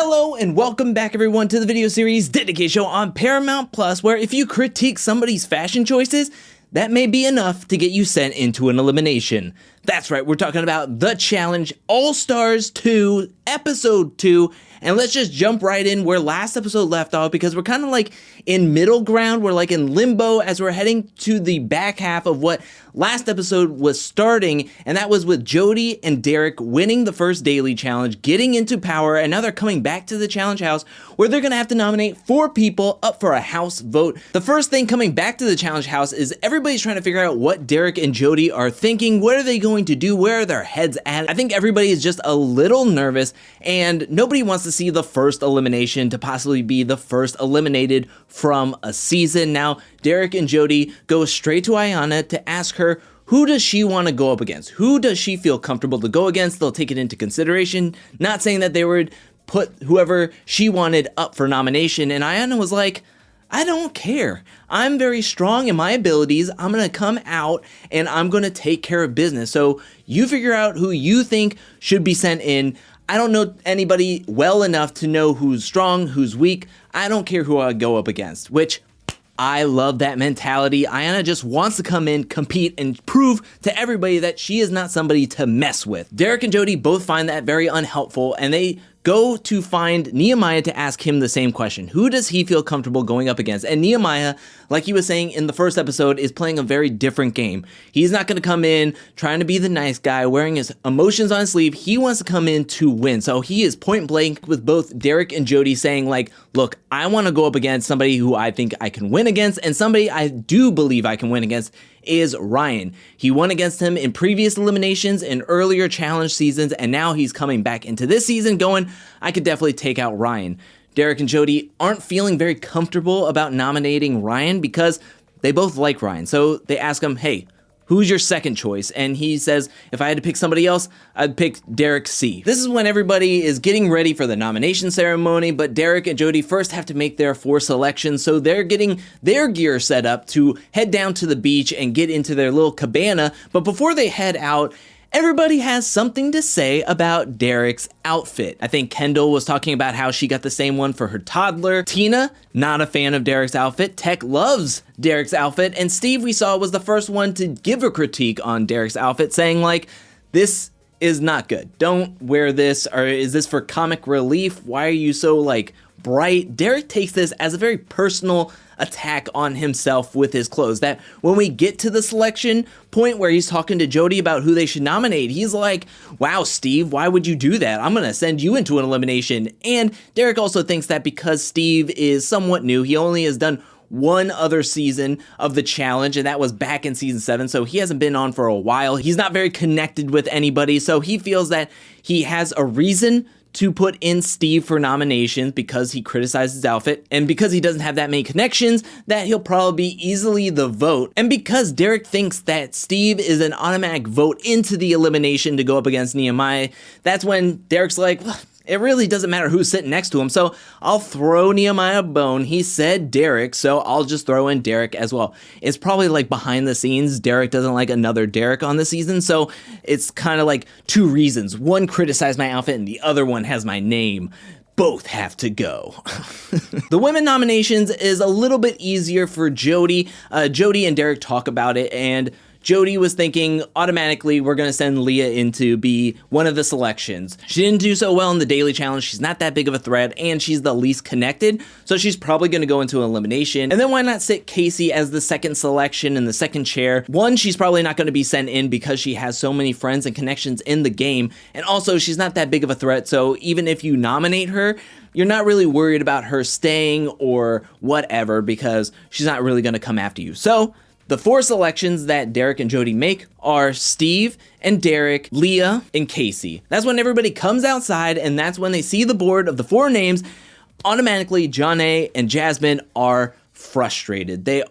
Hello and welcome back everyone to the video series dedicated show on Paramount Plus, where if you critique somebody's fashion choices, that may be enough to get you sent into an elimination. That's right, we're talking about The Challenge All-Stars 2, Episode 2, and let's just jump right in where last episode left off, because we're kind of like in middle ground, we're like in limbo as we're heading to the back half of what last episode was starting, and that was with Jodi and Derrick winning the first daily challenge, getting into power, and now they're coming back to the challenge house where they're gonna have to nominate 4 people up for a house vote. The first thing coming back to the challenge house is everybody's trying to figure out what Derrick and Jodi are thinking. What are they going to do? Where are their heads at? I think everybody is just a little nervous, and nobody wants to see the first elimination to possibly be the first eliminated from a season. Now, Derrick and Jodi go straight to Ayanna to ask her, who does she want to go up against? Who does she feel comfortable to go against? They'll take it into consideration. Not saying that they would put whoever she wanted up for nomination. And Ayanna was like, I don't care. I'm very strong in my abilities. I'm going to come out and I'm going to take care of business. So you figure out who you think should be sent in. I don't know anybody well enough to know who's strong, who's weak. I don't care who I go up against, which I love that mentality. Ayanna just wants to come in, compete, and prove to everybody that she is not somebody to mess with. Derrick and Jodi both find that very unhelpful, and they go to find Nehemiah to ask him the same question. Who does he feel comfortable going up against? And Nehemiah, like he was saying in the first episode, is playing a very different game. He's not going to come in trying to be the nice guy, wearing his emotions on his sleeve. He wants to come in to win. So he is point blank with both Derrick and Jodi saying like, look, I want to go up against somebody who I think I can win against, and somebody I do believe I can win against is Ryan. He won against him in previous eliminations in earlier challenge seasons, and now he's coming back into this season going, I could definitely take out Ryan. Derrick and Jodi aren't feeling very comfortable about nominating Ryan because they both like Ryan. So they ask him, hey, who's your second choice? And he says, if I had to pick somebody else, I'd pick Derrick C. This is when everybody is getting ready for the nomination ceremony, but Derrick and Jodi first have to make their 4 selections, so they're getting their gear set up to head down to the beach and get into their little cabana. But before they head out, everybody has something to say about Derrick's outfit. I think Kendall was talking about how she got the same one for her toddler. Tina, not a fan of Derrick's outfit. Tech loves Derrick's outfit. And Steve, we saw, was the first one to give a critique on Derrick's outfit, saying like, this is not good. Don't wear this, or is this for comic relief? Why are you so like bright? Derrick takes this as a very personal attack on himself with his clothes, that when we get to the selection point where he's talking to Jodi about who they should nominate, he's like, wow, Steve, why would you do that? I'm gonna send you into an elimination. And Derrick also thinks that because Steve is somewhat new, he only has done one other season of the challenge, and that was back in season 7, so he hasn't been on for a while. He's not very connected with anybody, so he feels that he has a reason to put in Steve for nominations because he criticized his outfit, and because he doesn't have that many connections, that he'll probably be easily the vote. And because Derrick thinks that Steve is an automatic vote into the elimination to go up against Nehemiah, that's when Derrick's like, well, it really doesn't matter who's sitting next to him, so I'll throw Nehemiah a bone. He said Derrick, so I'll just throw in Derrick as well. It's probably like behind the scenes, Derrick doesn't like another Derrick on the season, so it's kind of like 2 reasons. One criticized my outfit and the other one has my name. Both have to go. The women nominations is a little bit easier for Jodi. Jodi and Derrick talk about it, and Jodi was thinking automatically we're going to send Leah in to be one of the selections. She didn't do so well in the daily challenge. She's not that big of a threat, and she's the least connected, so she's probably going to go into elimination. And then why not sit Casey as the second selection in the second chair? One, she's probably not going to be sent in because she has so many friends and connections in the game, and also she's not that big of a threat, so even if you nominate her, you're not really worried about her staying or whatever because she's not really going to come after you. So the 4 selections that Derrick and Jodi make are Steve and Derrick, Leah, and Casey. That's when everybody comes outside, and that's when they see the board of the 4 names. Automatically, Janae and Jasmine are frustrated. They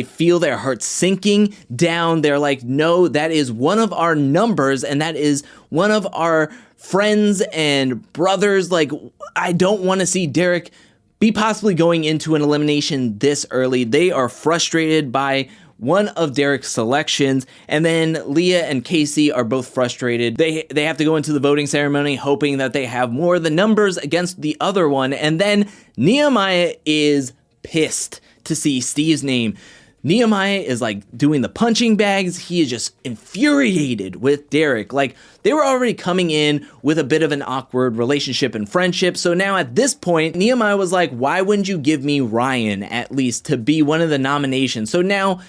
feel their hearts sinking down. They're like, no, that is one of our numbers, and that is one of our friends and brothers. Like, I don't want to see Derrick be possibly going into an elimination this early. They are frustrated by one of Derrick's selections. And then Leah and Casey are both frustrated. They have to go into the voting ceremony hoping that they have more of the numbers against the other one. And then Nehemiah is pissed to see Steve's name. Nehemiah is like doing the punching bags. He is just infuriated with Derrick. Like, they were already coming in with a bit of an awkward relationship and friendship. So now at this point, Nehemiah was like, why wouldn't you give me Ryan at least to be one of the nominations? So now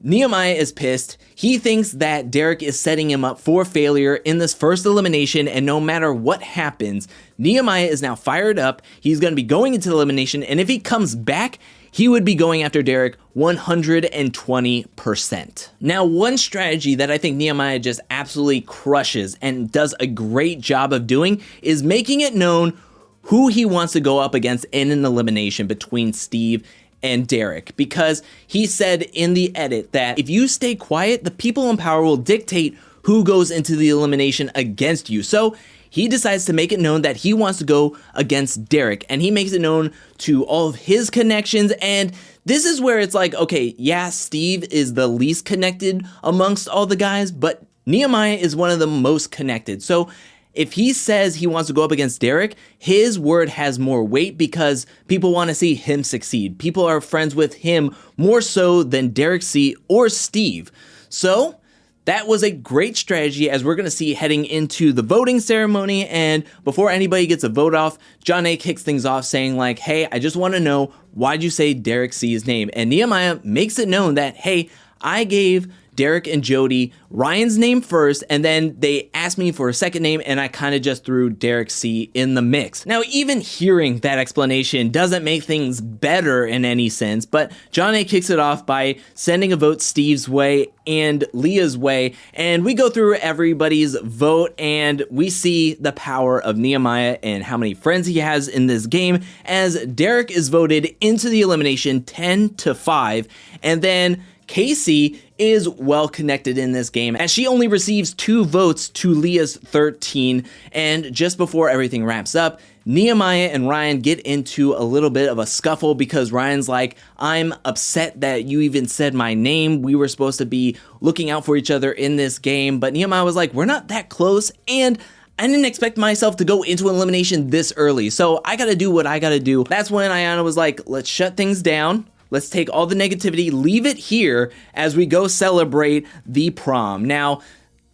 Nehemiah is pissed. He thinks that Derrick is setting him up for failure in this first elimination, and no matter what happens, Nehemiah is now fired up. He's going to be going into the elimination, and if he comes back, he would be going after Derrick 120%. Now, one strategy that I think Nehemiah just absolutely crushes and does a great job of doing is making it known who he wants to go up against in an elimination between Steve and Derrick, because he said in the edit that if you stay quiet, the people in power will dictate who goes into the elimination against you. So he decides to make it known that he wants to go against Derrick, and he makes it known to all of his connections. And this is where it's like, okay, yeah, Steve is the least connected amongst all the guys, but Nehemiah is one of the most connected. So if he says he wants to go up against Derrick, his word has more weight because people want to see him succeed. People are friends with him more so than Derrick C. or Steve. So that was a great strategy, as we're going to see heading into the voting ceremony. And before anybody gets a vote off, John A. kicks things off saying like, hey, I just want to know, why'd you say Derrick C's name? And Nehemiah makes it known that, hey, I gave Derrick and Jodi Ryan's name first, and then they asked me for a second name, and I kind of just threw Derrick C in the mix. Now, even hearing that explanation doesn't make things better in any sense, but John A. kicks it off by sending a vote Steve's way and Leah's way, and we go through everybody's vote, and we see the power of Nehemiah and how many friends he has in this game, as Derrick is voted into the elimination 10-5, and then Casey is well connected in this game, as she only receives 2 votes to Leah's 13. And just before everything wraps up, Nehemiah and Ryan get into a little bit of a scuffle because Ryan's like, I'm upset that you even said my name. We were supposed to be looking out for each other in this game. But Nehemiah was like, we're not that close, and I didn't expect myself to go into an elimination this early, so I gotta do what I gotta do. That's when Ayanna was like, let's shut things down. Let's take all the negativity, leave it here as we go celebrate the prom. Now,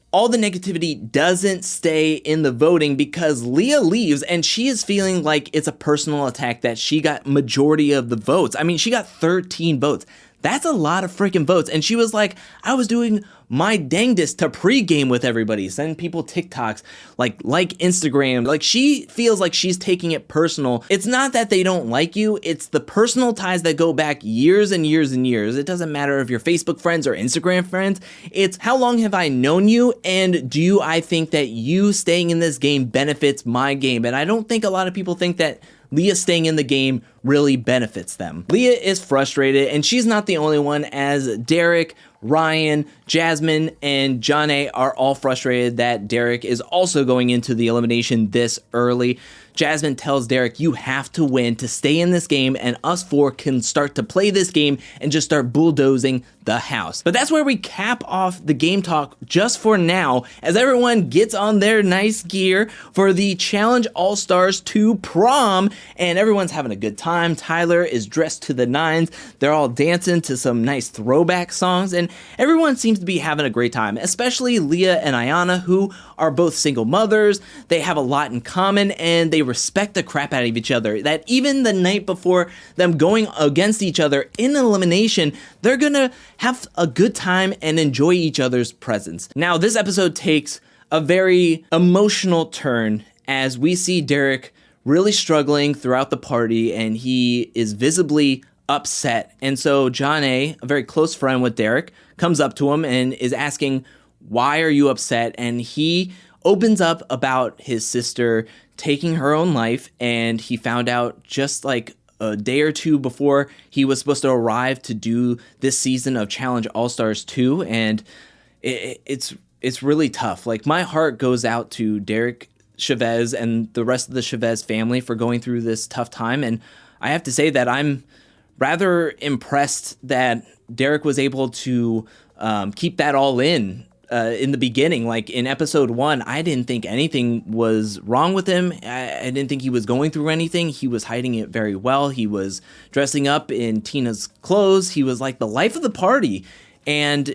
all the negativity doesn't stay in the voting because Leah leaves, and she is feeling like it's a personal attack that she got majority of the votes. I mean, she got 13 votes. That's a lot of freaking votes. And she was like, I was doing my dangdest to pregame with everybody, send people TikToks, like Instagram. Like, she feels like she's taking it personal. It's not that they don't like you, it's the personal ties that go back years and years and years. It doesn't matter if you're Facebook friends or Instagram friends. It's how long have I known you, and do I think that you staying in this game benefits my game? And I don't think a lot of people think that Leah staying in the game really benefits them. Leah is frustrated, and she's not the only one, as Derrick, Ryan, Jasmine, and John A. are all frustrated that Derrick is also going into the elimination this early. Jasmine tells Derrick, you have to win to stay in this game, and us 4 can start to play this game and just start bulldozing the house. But that's where we cap off the game talk just for now, as everyone gets on their nice gear for the Challenge All-Stars 2 prom, and everyone's having a good time. Tyler is dressed to the nines. They're all dancing to some nice throwback songs, and everyone seems to be having a great time, especially Leah and Ayanna, who are both single mothers. They have a lot in common, and they respect the crap out of each other, that even the night before them going against each other in elimination, they're gonna have a good time and enjoy each other's presence. Now, this episode takes a very emotional turn as we see Derrick really struggling throughout the party, and he is visibly upset. And so John A., a very close friend with Derrick, comes up to him and is asking, why are you upset? And he opens up about his sister taking her own life, and he found out just like a day or two before he was supposed to arrive to do this season of Challenge All-Stars 2, and it's really tough. Like, my heart goes out to Derrick Chavez and the rest of the Chavez family for going through this tough time, and I have to say that I'm rather impressed that Derrick was able to keep that all in the beginning. Like in episode 1, I didn't think anything was wrong with him. I didn't think he was going through anything. He was hiding it very well. He was dressing up in Tina's clothes. He was like the life of the party. And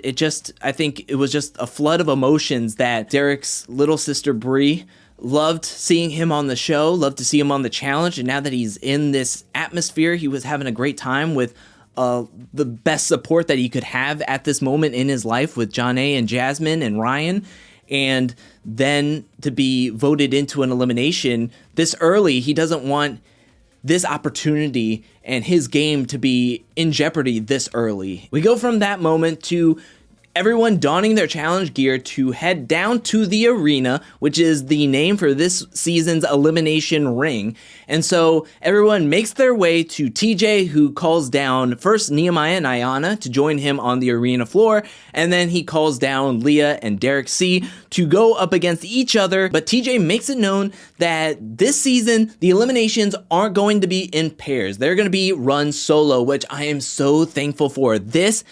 I think it was just a flood of emotions that Derrick's little sister Bree loved seeing him on the show, loved to see him on the challenge. And now that he's in this atmosphere, he was having a great time with the best support that he could have at this moment in his life with Janae and Jasmine and Ryan. And then to be voted into an elimination this early, he doesn't want this opportunity and his game to be in jeopardy this early. We go from that moment to everyone donning their challenge gear to head down to the arena, which is the name for this season's elimination ring. And so everyone makes their way to TJ, who calls down first Nehemiah and Ayanna to join him on the arena floor, and then he calls down Leah and Derrick C to go up against each other. But TJ makes it known that this season the eliminations aren't going to be in pairs. They're going to be run solo, which I am so thankful for. This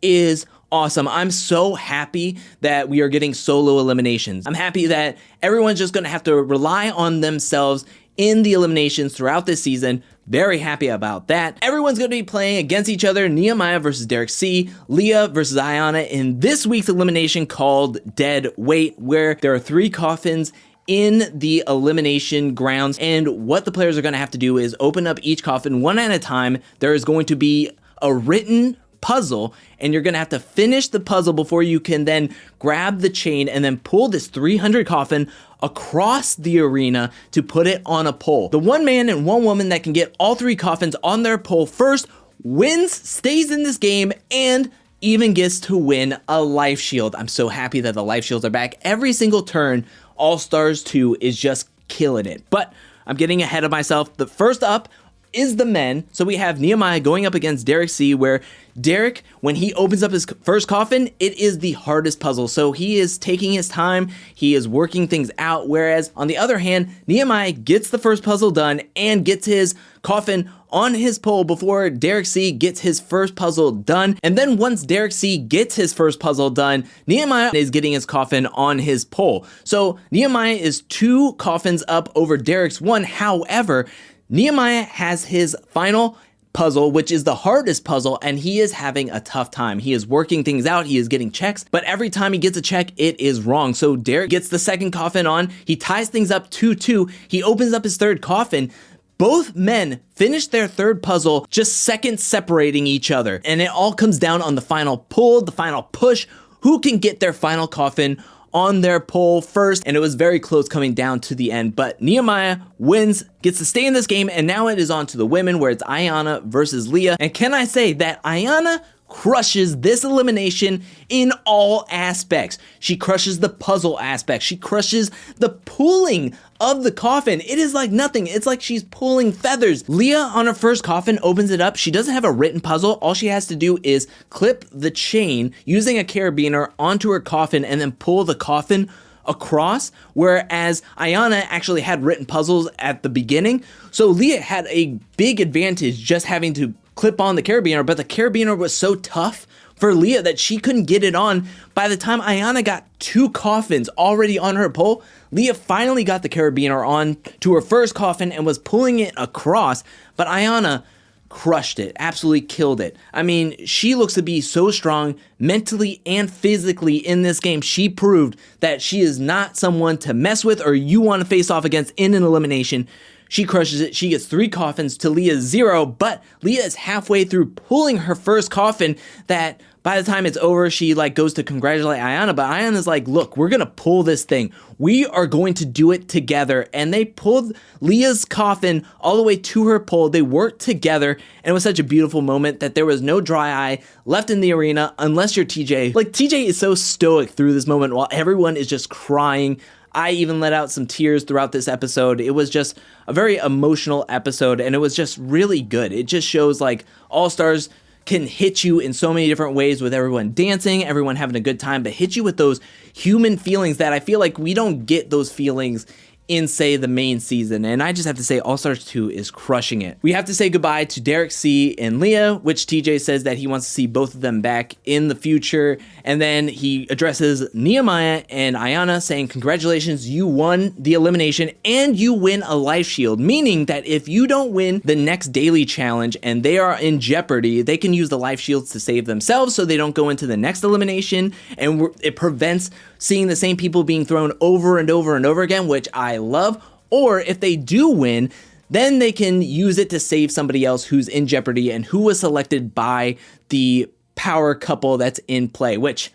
is awesome. I'm so happy that we are getting solo eliminations. I'm happy that everyone's just going to have to rely on themselves in the eliminations throughout this season. Very happy about that. Everyone's going to be playing against each other. Nehemiah versus Derrick C, Leah versus Ayanna in this week's elimination called Dead Weight, where there are 3 coffins in the elimination grounds. And what the players are going to have to do is open up each coffin one at a time. There is going to be a written puzzle, and you're going to have to finish the puzzle before you can then grab the chain and then pull this 300 coffin across the arena to put it on a pole. The one man and one woman that can get all 3 coffins on their pole first wins, stays in this game, and even gets to win a life shield. I'm so happy that the life shields are back. Every single turn, All Stars 2 is just killing it. But I'm getting ahead of myself. The first up is the men. So we have Nehemiah going up against Derrick C, where Derrick, when he opens up his first coffin, it is the hardest puzzle. So he is taking his time, he is working things out, whereas on the other hand, Nehemiah gets the first puzzle done and gets his coffin on his pole before Derrick C gets his first puzzle done. And then once Derrick C gets his first puzzle done, Nehemiah is getting his coffin on his pole. So Nehemiah is 2 coffins up over Derrick's 1. However, Nehemiah has his final puzzle, which is the hardest puzzle, and he is having a tough time. He is working things out, he is getting checks, but every time he gets a check, it is wrong. So Derrick gets the second coffin on, he ties things up 2-2, he opens up his third coffin. Both men finish their third puzzle just seconds separating each other, and it all comes down on the final pull, the final push, who can get their final coffin on their pole first, and it was very close coming down to the end, but Nehemiah wins, gets to stay in this game, and now it is on to the women, where it's Ayanna versus Leah. And can I say that Ayanna crushes this elimination in all aspects. She crushes the puzzle aspect. She crushes the pulling of the coffin. It is like nothing. It's like she's pulling feathers. Leah on her first coffin opens it up. She doesn't have a written puzzle. All she has to do is clip the chain using a carabiner onto her coffin and then pull the coffin across, whereas Ayanna actually had written puzzles at the beginning. So Leah had a big advantage just having to clip on the carabiner, but the carabiner was so tough for Leah that she couldn't get it on. By the time Ayanna got 2 coffins already on her pole, Leah finally got the carabiner on to her first coffin and was pulling it across, but Ayanna crushed it, absolutely killed it. I mean, she looks to be so strong mentally and physically in this game. She proved that she is not someone to mess with or you want to face off against in an elimination. She crushes it. She gets 3 coffins to Leah's 0, but Leah is halfway through pulling her first coffin that by the time it's over, she goes to congratulate Ayanna, but Ayanna's like, look, we're going to pull this thing. We are going to do it together. And they pulled Leah's coffin all the way to her pole. They worked together, and it was such a beautiful moment that there was no dry eye left in the arena unless you're TJ. TJ is so stoic through this moment while everyone is just crying. I even let out some tears throughout this episode. It was just a very emotional episode, and it was just really good. It just shows All Stars can hit you in so many different ways, with everyone dancing, everyone having a good time, but hit you with those human feelings that I feel like we don't get those feelings in, say, the main season. And I just have to say, All Stars 2 is crushing it. We have to say goodbye to Derrick, C, and Leah, which TJ says that he wants to see both of them back in the future. And then he addresses Nehemiah and Ayanna, saying, congratulations, you won the elimination and you win a life shield, meaning that if you don't win the next daily challenge and they are in jeopardy, they can use the life shields to save themselves so they don't go into the next elimination, and it prevents seeing the same people being thrown over and over and over again, which I love. Or if they do win, then they can use it to save somebody else who's in jeopardy and who was selected by the power couple that's in play, which,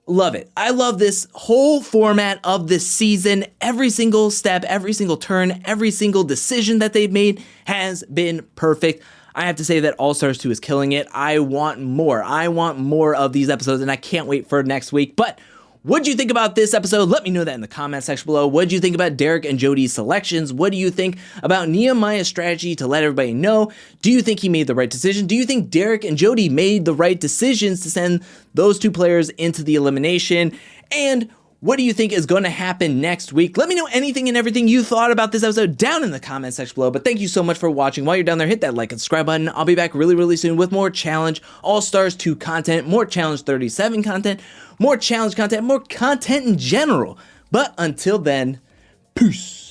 love it. I love this whole format of this season. Every single step, every single turn, every single decision that they've made has been perfect. I have to say that All Stars 2 is killing it. I want more. I want more of these episodes, and I can't wait for next week. But what'd you think about this episode? Let me know that in the comment section below. What'd you think about Derrick and Jodi's selections? What do you think about Nehemiah's strategy to let everybody know? Do you think he made the right decision? Do you think Derrick and Jodi made the right decisions to send those two players into the elimination? And what do you think is going to happen next week? Let me know anything and everything you thought about this episode down in the comment section below. But thank you so much for watching. While you're down there, hit that like and subscribe button. I'll be back really soon with more Challenge All Stars 2 content, more Challenge 37 content, more challenge content, more content in general. But until then, peace.